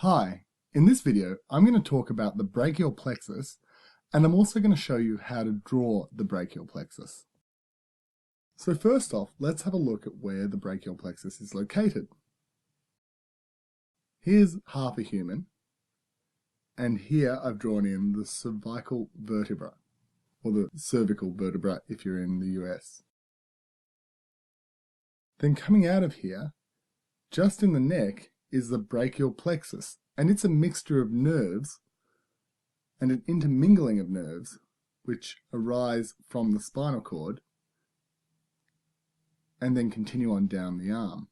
Hi, in this video I'm going to talk about the brachial plexus, and I'm also going to show you how to draw the brachial plexus. So first off, let's have a look at where the brachial plexus is located. Here's half a human, and here I've drawn in the cervical vertebra, or the cervical vertebra if you're in the US. Then coming out of here, just in the neck, is the brachial plexus, and it's a mixture of nerves and an intermingling of nerves which arise from the spinal cord and then continue on down the arm.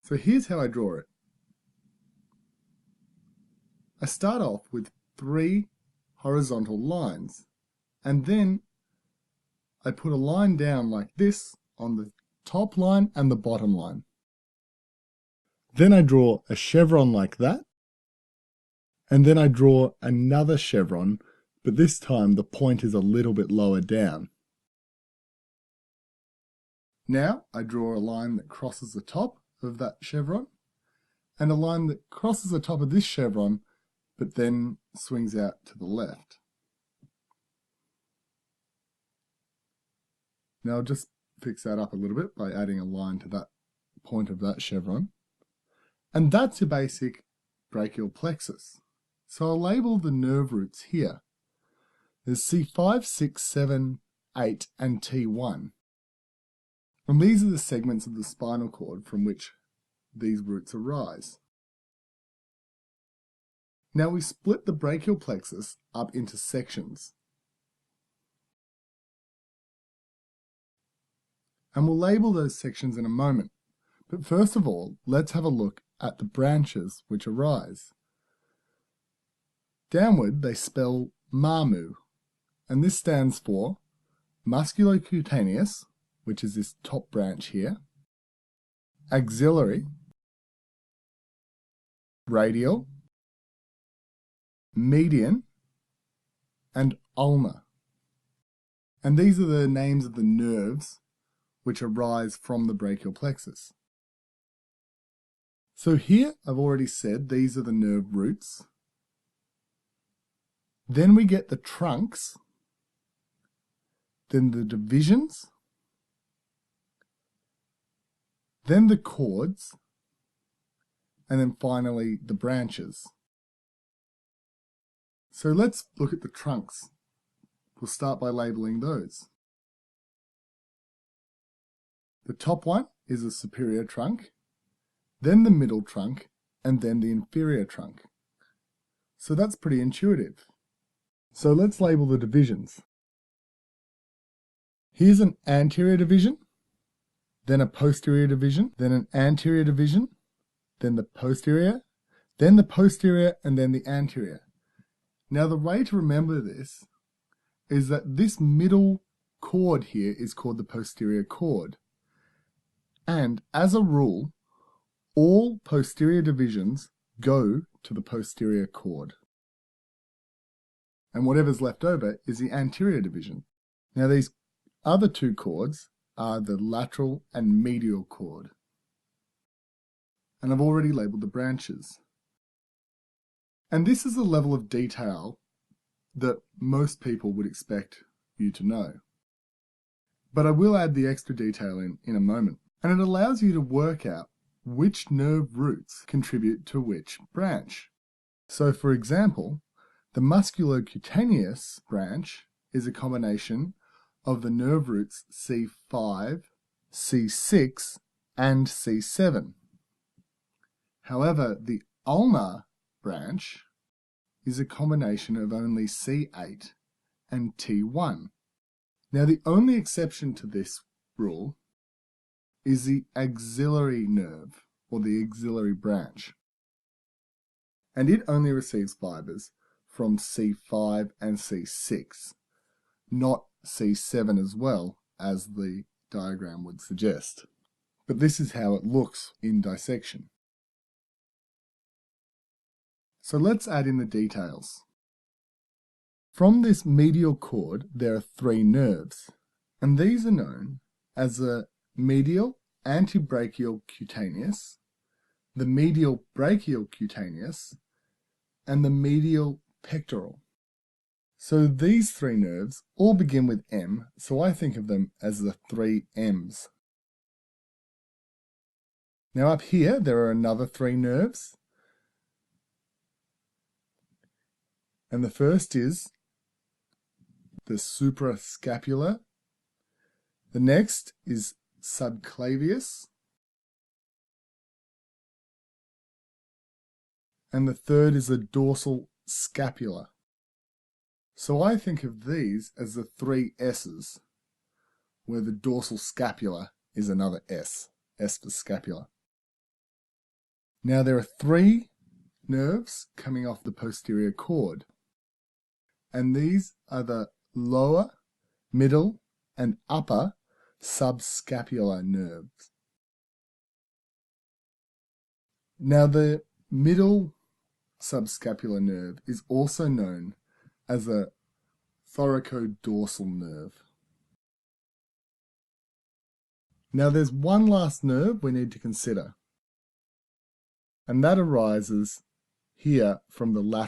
So here's how I draw it. I start off with 3 horizontal lines, and then I put a line down like this on the top line and the bottom line. Then I draw a chevron like that, and then I draw another chevron, but this time the point is a little bit lower down. Now I draw a line that crosses the top of that chevron, and a line that crosses the top of this chevron, but then swings out to the left. Now I'll just fix that up a little bit by adding a line to that point of that chevron. And that's your basic brachial plexus. So I'll label the nerve roots here. There's C5, 6, 7, 8, and T1. And these are the segments of the spinal cord from which these roots arise. Now we split the brachial plexus up into sections. And we'll label those sections in a moment. But first of all, let's have a look at the branches which arise. Downward, they spell MAMU, and this stands for musculocutaneous, which is this top branch here, axillary, radial, median, and ulnar. And these are the names of the nerves which arise from the brachial plexus. So here I've already said these are the nerve roots. Then we get the trunks, then the divisions, then the cords, and then finally the branches. So let's look at the trunks. We'll start by labeling those. The top one is a superior trunk, then the middle trunk, and then the inferior trunk. So that's pretty intuitive. So let's label the divisions. Here's an anterior division, then a posterior division, then an anterior division, then the posterior, and then the anterior. Now the way to remember this is that this middle cord here is called the posterior cord. And as a rule, all posterior divisions go to the posterior cord. And whatever's left over is the anterior division. Now these other 2 cords are the lateral and medial cord. And I've already labelled the branches. And this is the level of detail that most people would expect you to know. But I will add the extra detail in a moment. And it allows you to work out which nerve roots contribute to which branch. So for example, the musculocutaneous branch is a combination of the nerve roots C5, C6, and C7. However, the ulnar branch is a combination of only C8 and T1. Now the only exception to this rule is the axillary nerve, or the axillary branch. And it only receives fibers from C5 and C6, not C7 as well, as the diagram would suggest. But this is how it looks in dissection. So let's add in the details. From this medial cord, there are 3 nerves, and these are known as the medial antebrachial cutaneous, the medial brachial cutaneous, and the medial pectoral. So these three nerves all begin with M, so I think of them as the three M's. Now up here there are another three nerves, and the first is the suprascapular, the next is subclavius, and the third is the dorsal scapula. So I think of these as the three S's, where the dorsal scapula is another S, S for scapula. Now there are three nerves coming off the posterior cord, and these are the lower, middle, and upper subscapular nerves. Now the middle subscapular nerve is also known as a thoracodorsal nerve. Now there's one last nerve we need to consider, and that arises here from the lateral